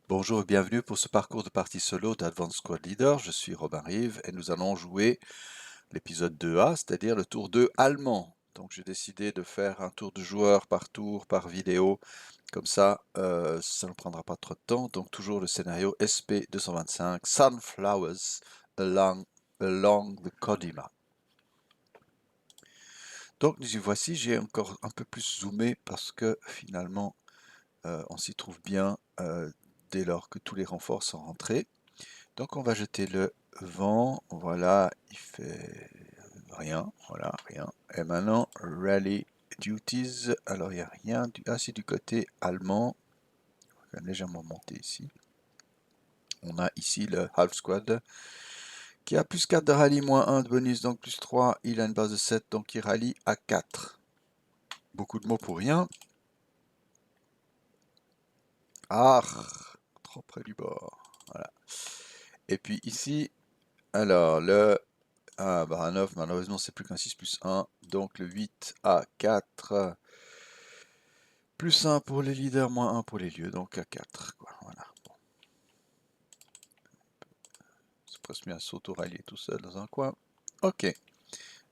Bonjour et bienvenue pour ce parcours de partie solo d'Advanced Squad Leader. Je suis Robin Rive et nous allons jouer l'épisode 2A, c'est-à-dire le tour 2 allemand. Donc j'ai décidé de faire un tour de joueur par tour, par vidéo. Comme ça ne prendra pas trop de temps. Donc toujours le scénario SP225, Sunflowers along the Kodima. Donc nous y voici, j'ai encore un peu plus zoomé parce que finalement on s'y trouve bien dès lors que tous les renforts sont rentrés. Donc on va jeter le vent, voilà, il fait rien, voilà, rien. Et maintenant, Rally Duties, alors il n'y a rien, c'est du côté allemand, on va légèrement monter ici. On a ici le Half Squad, qui a plus 4 de rallye, moins 1 de bonus, donc plus 3, il a une base de 7, donc il rallye à 4. Beaucoup de mots pour rien. Ah, trop près du bord, voilà. Et puis ici, alors un 9, malheureusement c'est plus qu'un 6 plus 1, donc le 8 à 4, plus 1 pour les leaders, moins 1 pour les lieux, donc à 4, quoi, voilà. Bon. C'est presque mieux à s'auto-rallier tout seul dans un coin. Ok.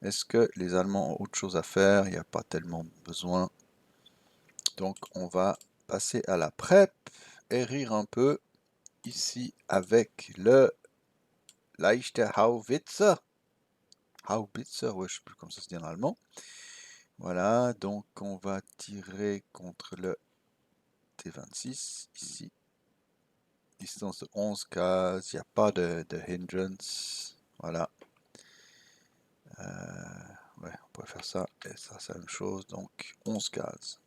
Est-ce que les Allemands ont autre chose à faire? Il n'y a pas tellement besoin. Donc on va passer à la prep et rire un peu ici avec le Leichte Haubitze. Haubitze, ouais, je sais plus comment ça se dit en allemand. Voilà, donc on va tirer contre le T26 ici. Distance de 11 cases, il n'y a pas de hindrance. Voilà. Ouais, on pourrait faire ça et ça c'est la même chose. Donc 11 cases.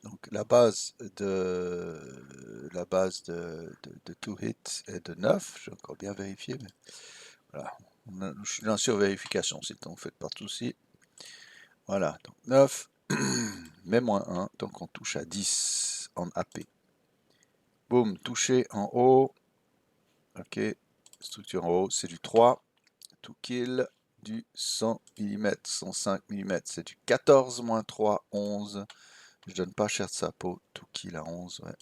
Donc la base de two hits est de 9. J'ai encore bien vérifié, mais voilà. Je suis en survérification, si vous ne faites pas de soucis. Voilà, donc 9, mais moins 1, donc on touche à 10 en AP. Boum, touché en haut. Ok, structure en haut, c'est du 3. To kill, du 100 mm, 105 mm, c'est du 14 moins 3, 11. Je donne pas cher de sa peau. To kill à 11, ouais.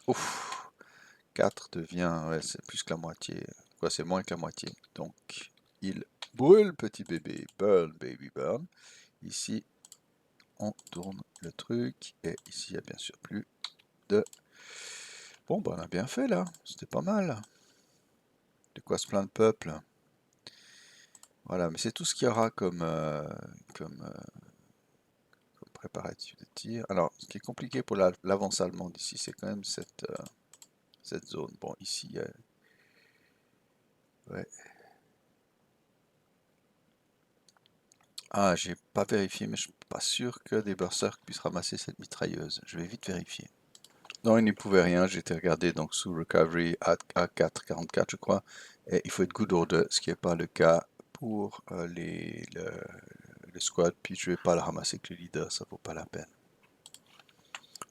Ouf, 4 devient, ouais, c'est plus que la moitié. Quoi, c'est moins que la moitié. Donc, il brûle, petit bébé. Burn, baby, burn. Ici, on tourne le truc. Et ici, il n'y a bien sûr plus de... Bon, bah, on a bien fait, là. C'était pas mal. De quoi se plaindre, peuple. Voilà, mais c'est tout ce qu'il y aura comme préparatif de tir. Alors, ce qui est compliqué pour l'avance allemande ici, c'est quand même cette zone. Bon, ici, ouais. Ah, j'ai pas vérifié, mais je suis pas sûr que des berserkers puissent ramasser cette mitrailleuse. Je vais vite vérifier. Non, il n'y pouvait rien. J'ai été regardé donc sous recovery à 4,44, je crois. Et il faut être good order, ce qui n'est pas le cas pour le squad. Puis je vais pas le ramasser avec le leader, ça vaut pas la peine.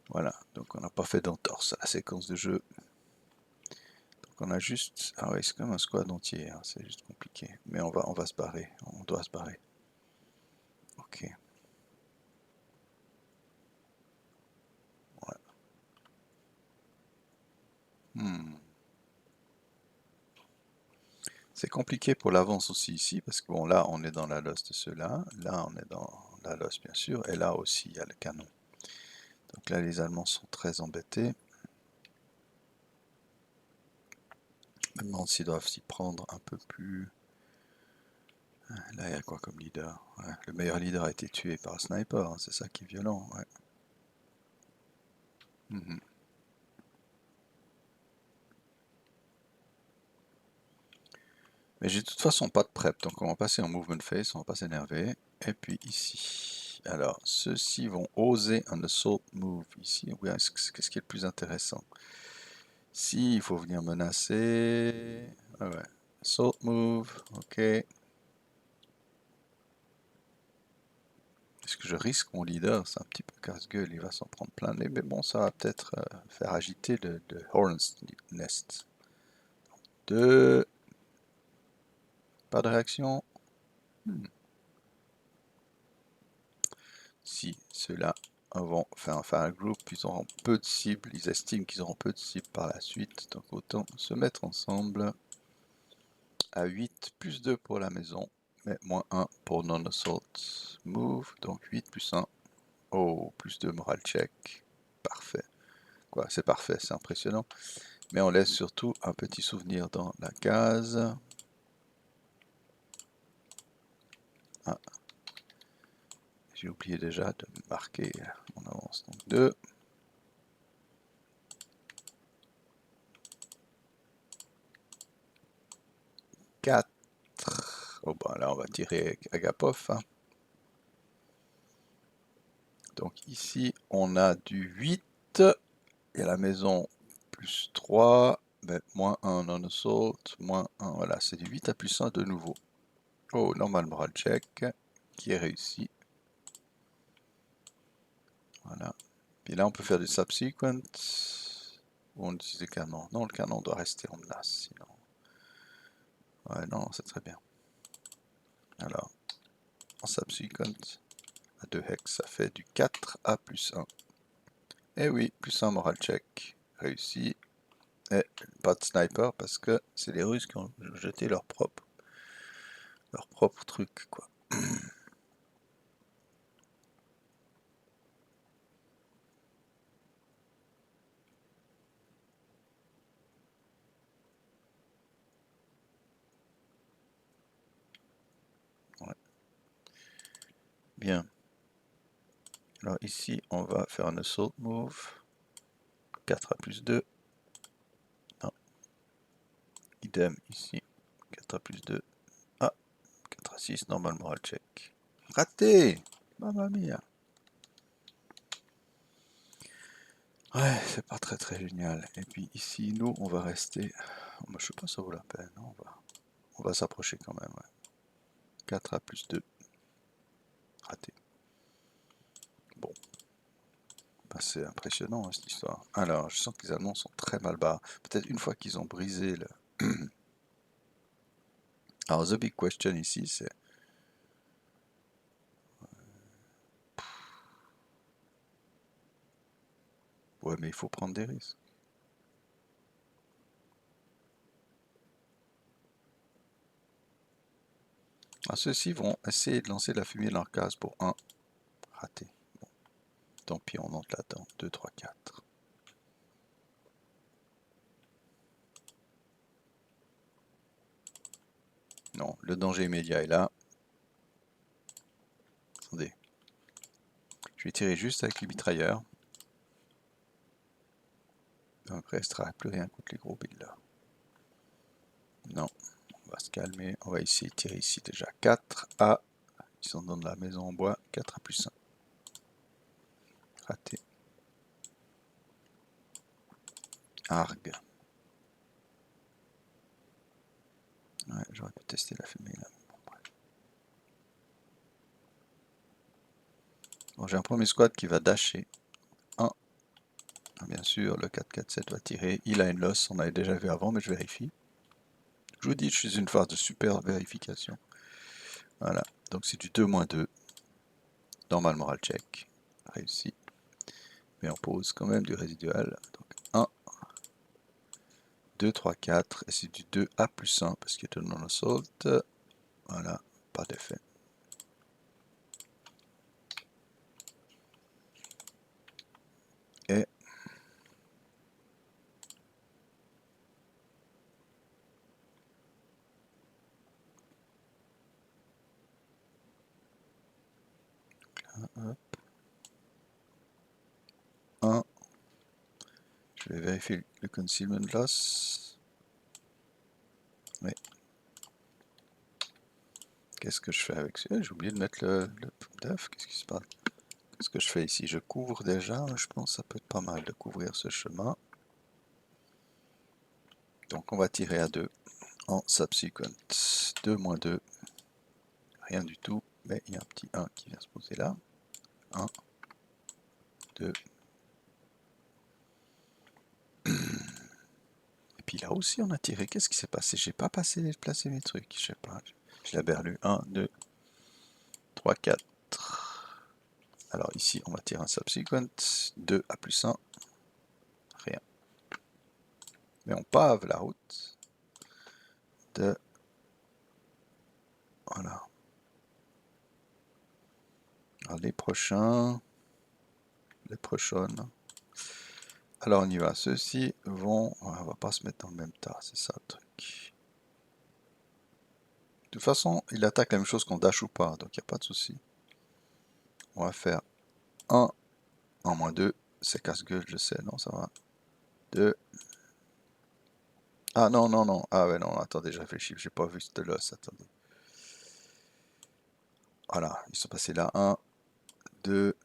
Voilà, donc on n'a pas fait d'entorse à la séquence de jeu. Donc on a juste... Ah ouais, c'est comme un squad entier, hein, c'est juste compliqué. Mais on va se barrer, on doit se barrer. Ok. Voilà. C'est compliqué pour l'avance aussi ici, parce que bon là on est dans la losse de ceux-là, là on est dans la losse bien sûr, et là aussi il y a le canon. Donc là les Allemands sont très embêtés. Je me demande s'ils doivent s'y prendre un peu plus... Là il y a quoi comme leader? Ouais, le meilleur leader a été tué par un sniper, hein, c'est ça qui est violent. Ouais. Mais j'ai de toute façon pas de prep, donc on va passer en movement phase, on va pas s'énerver. Et puis ici, alors ceux-ci vont oser un assault move ici. Oui, qu'est-ce qui est le plus intéressant? Si, il faut venir menacer. Ah ouais. Assault move, ok. Est-ce que je risque mon leader? C'est un petit peu casse-gueule, il va s'en prendre plein le nez, mais bon, ça va peut-être faire agiter le Hornet's Nest. 2. Pas de réaction. Si, ceux-là vont faire un groupe, ils auront peu de cibles, ils estiment qu'ils auront peu de cibles par la suite, donc autant se mettre ensemble à 8 plus 2 pour la maison, mais moins 1 pour non-assault move, donc 8 plus 1, oh, plus 2 moral check, parfait, quoi, c'est parfait, c'est impressionnant, mais on laisse surtout un petit souvenir dans la case. Ah, j'ai oublié déjà de marquer mon avance, donc 2. 4. Oh ben là on va tirer Agapov. Hein. Donc ici on a du 8. Et la maison plus 3. Mais moins 1 non assault. Moins 1. Voilà, c'est du 8 à plus 1 de nouveau. Oh, normal moral check. Qui est réussi. Voilà. Puis là on peut faire du subsequent. Ou on utilise le canon. Non, le canon doit rester en menace. Sinon. Ouais, non, c'est très bien. Alors, en subsequent. À 2 hex, ça fait du 4 à plus 1. Et oui, plus 1 moral check. Réussi. Et pas de sniper parce que c'est les Russes qui ont jeté leur propre truc, quoi. Ouais. Bien. Alors ici, on va faire un assault move. 4 à plus 2. Non. Idem ici. 4 à plus 2. Ah, 4 à 6, normal moral check. Raté! Mamma mia! Ouais, c'est pas très génial. Et puis ici, nous, on va rester... Je sais pas si ça vaut la peine. On va s'approcher quand même. Ouais. 4 à plus 2. Raté. Bon. Ben, c'est impressionnant hein, cette histoire. Alors, je sens que les Allemands sont très mal barrés. Peut-être une fois qu'ils ont brisé le... Alors, the big question ici, c'est... Ouais, mais il faut prendre des risques. Alors, ceux-ci vont essayer de lancer de la fumée dans leur case pour 1. Raté. Bon. Tant pis, on monte là-dedans. 2, 3, 4. Non, le danger immédiat est là. Attendez. Je vais tirer juste avec les mitrailleurs. Donc, il ne restera plus rien contre les gros billes là. Non, on va se calmer. On va essayer de tirer ici déjà 4 à... Ils sont dans la maison en bois. 4 à plus 1. Raté. Argue. Ouais, j'aurais pu tester la fumée là. Bon, j'ai un premier squad qui va dasher. 1. Bien sûr, le 4-4-7 va tirer. Il a une loss, on avait déjà vu avant, mais je vérifie. Je vous dis, je suis une phase de super vérification. Voilà, donc c'est du 2-2. Normal moral check. Réussi. Mais on pose quand même du résidual. Donc 1, 2, 3, 4. Et c'est du 2 à plus 1 parce qu'il y a de non-assault. Voilà, pas d'effet. Et hop. 1. Je vais vérifier le concealment loss. Oui. Qu'est-ce que je fais avec ça? J'ai oublié de mettre le def. Qu'est-ce qui se passe? Qu'est-ce que je fais ici? Je couvre déjà. Je pense que ça peut être pas mal de couvrir ce chemin. Donc on va tirer à 2 en subsequent. 2 moins 2. Rien du tout. Mais il y a un petit 1 qui vient se poser là. 1, 2. Et puis là aussi on a tiré. Qu'est-ce qui s'est passé? J'ai pas placé mes trucs. Je sais pas. Je l'ai berlu. 1, 2, 3, 4. Alors ici, on va tirer un subsequent, 2 à plus 1, rien. Mais on pave la route de... Voilà. Alors les prochains... Les prochaines... Alors on y va. Ceux-ci vont... On va pas se mettre dans le même tas, c'est ça le truc. De toute façon, il attaque la même chose qu'on dash ou pas, donc il n'y a pas de souci. On va faire 1 en moins 2. C'est casse-gueule, je sais, non, ça va. 2. Ah non, non, non. Ah ouais, non, attendez, je réfléchis, j'ai pas vu ce loss, attendez. Voilà, ils sont passés là. 1, 2.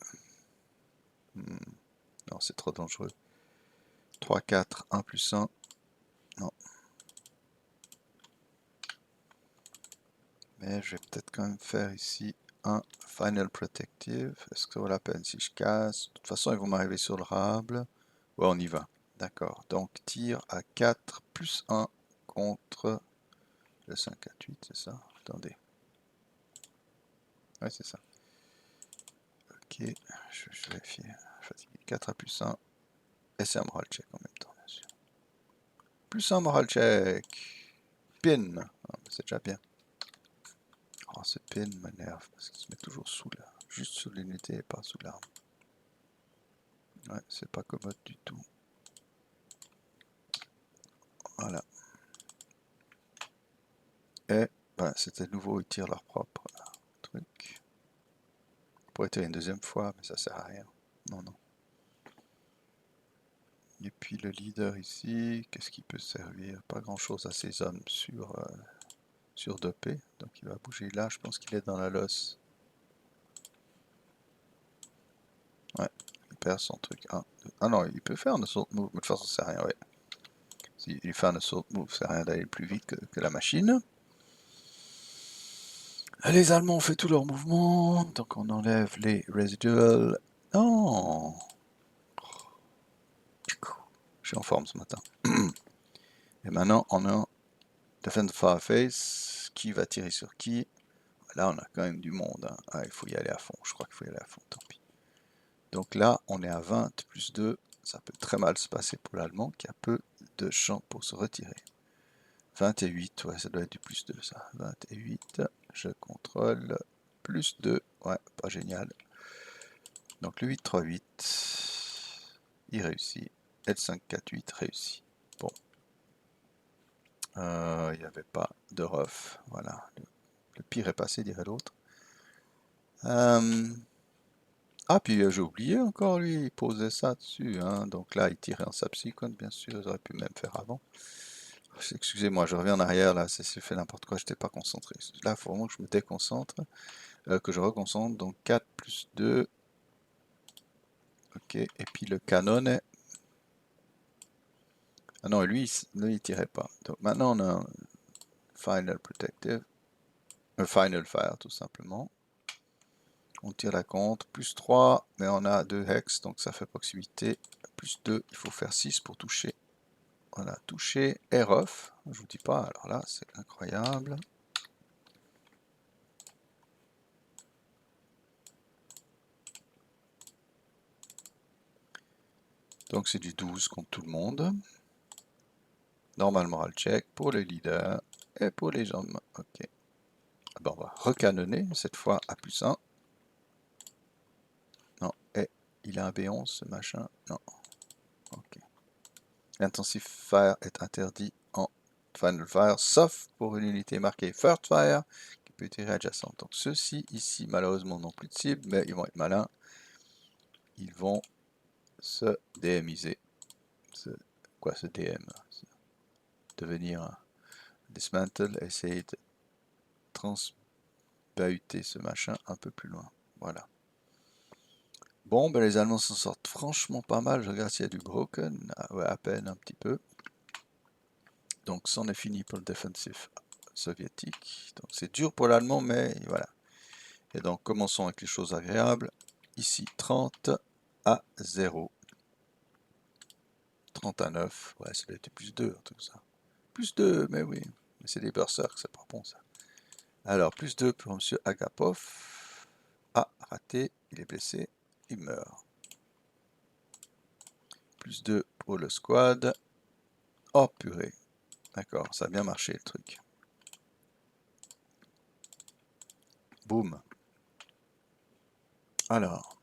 Non, c'est trop dangereux. 3, 4, 1 plus 1. Non. Mais je vais peut-être quand même faire ici un Final Protective. Est-ce que ça vaut la peine si je casse? De toute façon, ils vont m'arriver sur le rable. Ouais, on y va. D'accord. Donc, tir à 4 plus 1 contre le 5, 4, 8, c'est ça? Attendez. Ouais, c'est ça. Ok, je vais vérifier. Fatigué. 4 à plus 1. Et c'est un moral check en même temps, bien sûr. Plus un moral check. Pin. Ah, c'est déjà bien. Oh, ce pin m'énerve parce qu'il se met toujours sous là. Juste sous l'unité et pas sous l'arme. Ouais, c'est pas commode du tout. Voilà. Et ben, c'était nouveau, ils tirent leur propre truc. On pourrait tirer une deuxième fois, mais ça sert à rien. Non, non. Et puis le leader ici, qu'est-ce qui peut servir? Pas grand chose à ces hommes sur 2P. Donc il va bouger là, je pense qu'il est dans la losse. Ouais, il perd son truc. Ah non, il peut faire un assault move, mais de toute façon ça sert à rien, ouais. S'il fait un assault move, ça sert à rien d'aller plus vite que la machine. Les Allemands ont fait tous leurs mouvements, donc on enlève les residuals. Non, je suis en forme ce matin. Et maintenant, on a Defend Fireface. Qui va tirer sur qui? Là, on a quand même du monde. Hein. Ah, il faut y aller à fond. Je crois qu'il faut y aller à fond, tant pis. Donc là, on est à 20 plus 2. Ça peut très mal se passer pour l'Allemand qui a peu de champ pour se retirer. 28, ouais, ça doit être du plus 2, ça. 28, je contrôle. Plus 2, ouais, pas génial. Donc le 8-3-8, il réussit. Et le 5-4-8 réussit. Bon. Il n'y avait pas de ref. Voilà. Le pire est passé, dirait l'autre. Ah, puis j'ai oublié encore, lui, il posait ça dessus. Hein. Donc là, il tirait en subsequent, bien sûr. J'aurais pu même faire avant. Excusez-moi, je reviens en arrière, là, c'est fait n'importe quoi, je n'étais pas concentré. Là, il faut vraiment que je me déconcentre, que je reconcentre. Donc 4 plus 2. Ok, et puis le canon est... Ah non, lui, il tirait pas. Donc maintenant, on a un Final Protective. Un Final Fire, tout simplement. On tire la contre. Plus 3, mais on a 2 hex, donc ça fait proximité. Plus 2, il faut faire 6 pour toucher. Voilà, toucher et ref. Je vous dis pas, alors là, c'est incroyable. Donc c'est du 12 contre tout le monde. Normal moral check pour les leaders et pour les hommes. Ok. Ben, on va recanonner, cette fois à plus 1. Non, et il a un B11 ce machin. Non. Ok. Intensive Fire est interdit en Final Fire, sauf pour une unité marquée First Fire qui peut tirer adjacente. Donc ceux-ci ici, malheureusement, n'ont plus de cible, mais ils vont être malins. Ils vont se DMiser. Quoi ce DM? Devenir dismantle, essayer de transbahuter ce machin un peu plus loin. Voilà. Bon, ben les Allemands s'en sortent franchement pas mal. Je regarde s'il y a du broken. Ah, ouais, à peine un petit peu. Donc c'en est fini pour le defensive soviétique. Donc c'est dur pour l'allemand, mais voilà. Et donc commençons avec les choses agréables. Ici 30 à 0. 30 à 9. Ouais, ça doit être plus 2, tout ça. Plus 2, mais oui. Mais c'est des berserks, c'est pas bon ça. Alors, plus 2 pour M. Agapov. Ah, raté, il est blessé. il meurt. Plus 2 pour le squad. Oh purée. D'accord, ça a bien marché le truc. Boum. Alors,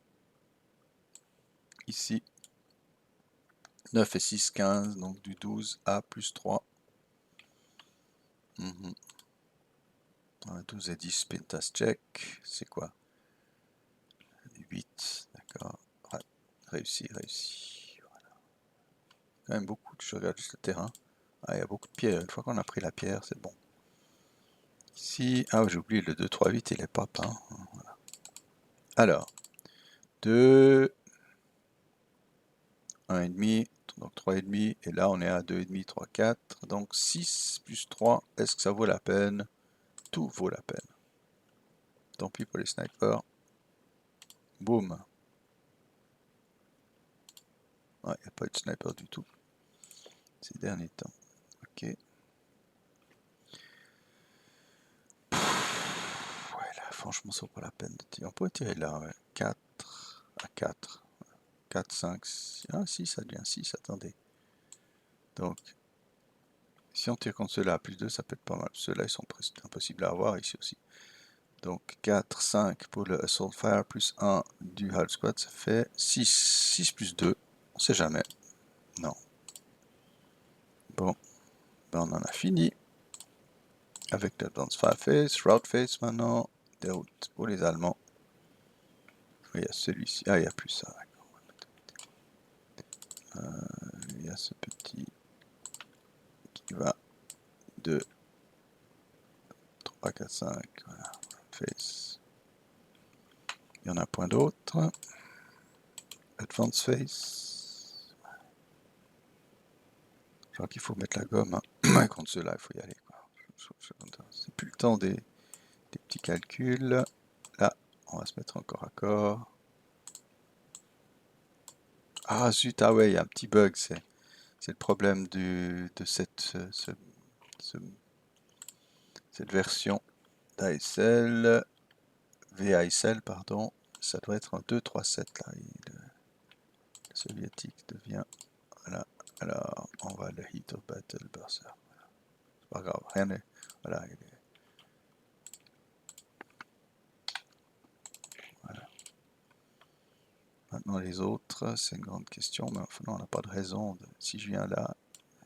ici, 9 et 6, 15, donc du 12 à plus 3. 12 et 10, Pintas check. C'est quoi? 8, d'accord. Ouais, réussi, réussi. Voilà. Quand même beaucoup, je regarde juste le terrain. Ah, il y a beaucoup de pierres. Une fois qu'on a pris la pierre, c'est bon. Ici, ah, j'ai oublié le 2, 3, 8, il est pop. Hein. Voilà. Alors, 2, 1,5, donc 3,5, et là on est à 2,5, 3, 4, donc 6 plus 3, est-ce que ça vaut la peine? Tout vaut la peine. Tant pis pour les snipers. Boum. Ouais, il n'y a pas eu de sniper du tout ces derniers temps. Ok. Ouais, là, franchement, ça vaut pas la peine de tirer. On peut tirer là, ouais. 4 à 4. 4, 5, 6. Ah, si, ça devient 6, attendez. Donc, si on tire contre ceux-là à plus 2, ça peut être pas mal. Ceux-là, ils sont presque impossibles à avoir ici aussi. Donc 4, 5 pour le Assault Fire plus 1 du Hull Squad, ça fait 6. 6 plus 2, on sait jamais. Non. Bon, ben on en a fini. Avec l'Advanced Fire Phase, Route Phase maintenant, des routes pour les Allemands. Il y a celui-ci, ah il n'y a plus ça, d'accord. Il y a ce petit qui va 2, 3, 4, 5, voilà, Phase. Il y en a point d'autre. Advanced Phase. Je crois qu'il faut mettre la gomme, hein. Contre ceux-là, il faut y aller, quoi. C'est plus le temps des petits calculs. Là, on va se mettre encore à corps. Ah zut, ah ouais, il y a un petit bug, c'est le problème de cette version d'ASL, VASL, pardon. Ça doit être un 2.3.7 là. Le soviétique devient, voilà. Alors, on va le Heat of Battle Berserk. Voilà. C'est pas grave, rien n'est, voilà, il est, voilà. Maintenant les autres, c'est une grande question, mais enfin, on n'a pas de raison. Si je viens là,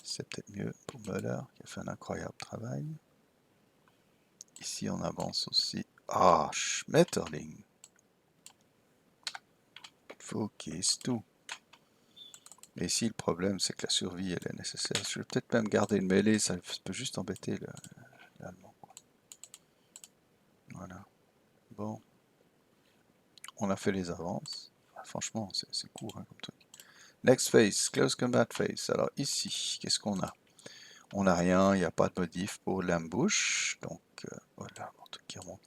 c'est peut-être mieux pour Muller, qui a fait un incroyable travail. Ici, on avance aussi. Ah, Schmetterling. Focus tout. Mais ici, le problème, c'est que la survie, elle est nécessaire. Je vais peut-être même garder une mêlée, ça peut juste embêter l'allemand. Voilà. Bon. On a fait les avances. Ah, franchement, c'est court hein, comme truc. Next phase, close combat phase. Alors ici, qu'est-ce qu'on a? On n'a rien, il n'y a pas de modif pour l'ambush. Donc voilà, mon truc qui remonte.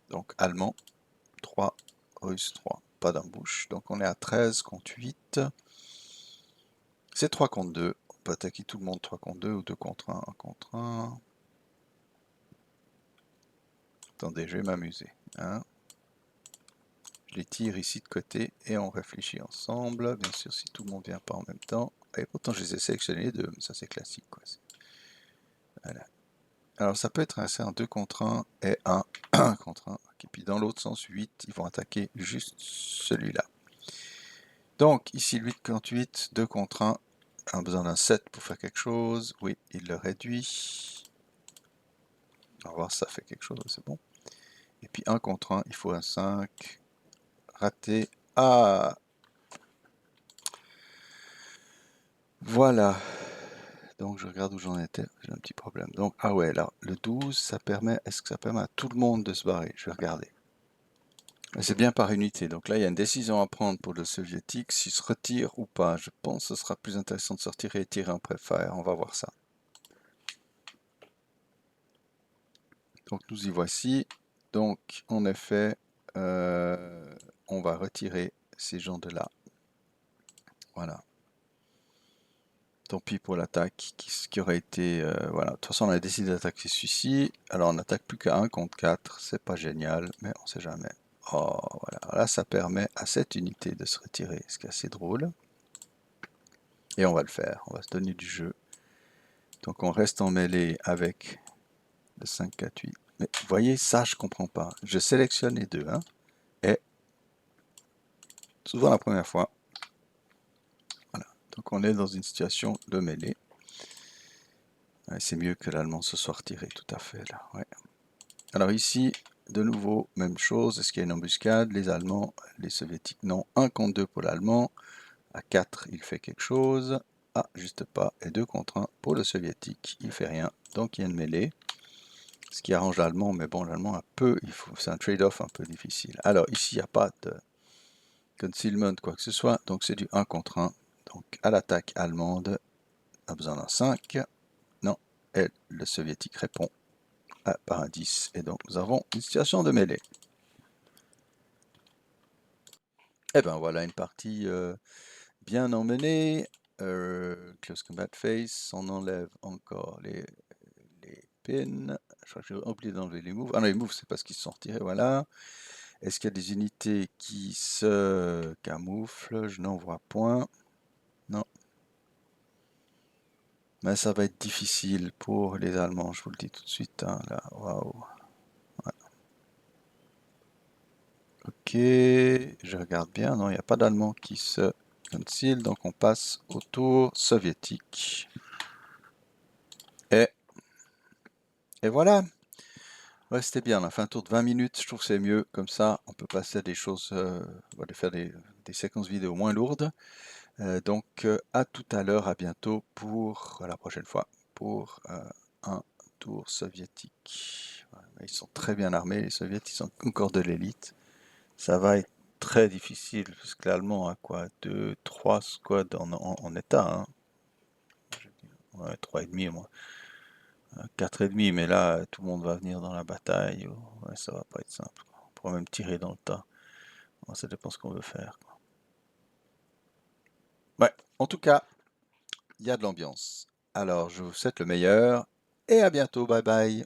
Donc allemand, 3, russe, 3. Pas d'embouche. Donc on est à 13 contre 8. C'est 3 contre 2. On peut attaquer tout le monde 3 contre 2 ou 2 contre 1, 1 contre 1. Attendez, je vais m'amuser. Hein. Je les tire ici de côté et on réfléchit ensemble. Bien sûr, si tout le monde vient pas en même temps. Et pourtant, je les ai sélectionnés les deux, mais ça c'est classique. Quoi. Voilà. Alors ça peut être un 2 contre 1 et un 1 contre 1. Et puis dans l'autre sens, 8, ils vont attaquer juste celui-là. Donc ici, 8 contre 8, 2 contre 1. On a besoin d'un 7 pour faire quelque chose. Oui, il le réduit. On va voir si ça fait quelque chose, c'est bon. Et puis 1 contre 1, il faut un 5. Raté. Ah! Voilà. Donc je regarde où j'en étais, j'ai un petit problème. Donc, ah ouais, là, le 12, ça permet, est-ce que ça permet à tout le monde de se barrer? Je vais regarder. C'est bien par unité, donc là il y a une décision à prendre pour le soviétique, s'il se retire ou pas. Je pense que ce sera plus intéressant de se retirer et tirer en pré-fire, on va voir ça. Donc nous y voici. Donc en effet, on va retirer ces gens de là. Voilà. Tant pis pour l'attaque qui aurait été... voilà. De toute façon, on a décidé d'attaquer celui-ci. Alors, on n'attaque plus qu'à 1 contre 4. C'est pas génial, mais on sait jamais. Oh, voilà. Là, ça permet à cette unité de se retirer, ce qui est assez drôle. Et on va le faire. On va se donner du jeu. Donc, on reste en mêlée avec le 5, 4, 8. Mais vous voyez, ça, je comprends pas. Je sélectionne les deux, hein, et souvent la première fois. Voilà. Donc, on est dans une situation de mêlée. Ouais, c'est mieux que l'allemand se soit retiré, tout à fait, là. Ouais. Alors ici, de nouveau, même chose. Est-ce qu'il y a une embuscade? Les Allemands, les Soviétiques, non. 1 contre 2 pour l'Allemand. À 4, il fait quelque chose. Ah, juste pas. Et 2 contre 1 pour le Soviétique. Il fait rien. Donc il y a une mêlée. Ce qui arrange l'Allemand, mais bon, l'Allemand c'est un trade-off un peu difficile. Alors ici, il n'y a pas de concealment, quoi que ce soit. Donc c'est du 1 contre 1. Donc à l'attaque allemande, on a besoin d'un 5. Non. Et le Soviétique répond par un 10. Et donc nous avons une situation de mêlée. Et ben voilà une partie bien emmenée. Close combat phase, on enlève encore les pins. Je crois que j'ai oublié d'enlever les moves. Ah non, les moves, c'est parce qu'ils se sont retirés, voilà. Est-ce qu'il y a des unités qui se camouflent? Je n'en vois point. Non. Mais ça va être difficile pour les Allemands, je vous le dis tout de suite, hein, là. Waouh. Ok, je regarde bien. Non, il n'y a pas d'Allemands qui se conceal, donc on passe au tour soviétique. Et voilà. Ouais, c'était bien. On a fait un tour de 20 minutes. Je trouve que c'est mieux. Comme ça, on peut passer à des choses, on va faire des séquences vidéo moins lourdes. Donc, à tout à l'heure, à bientôt pour la prochaine fois pour un tour soviétique. Voilà. Ils sont très bien armés, les soviets, ils sont encore de l'élite. Ça va être très difficile parce que l'allemand a quoi? 2, 3 squads en état. Hein. Ouais, 3 et demi, moi. 4 et demi, mais là, tout le monde va venir dans la bataille. Ouais, ça va pas être simple. On pourra même tirer dans le tas. Bon, ça dépend ce qu'on veut faire. Ouais, en tout cas, il y a de l'ambiance. Alors, je vous souhaite le meilleur et à bientôt. Bye bye.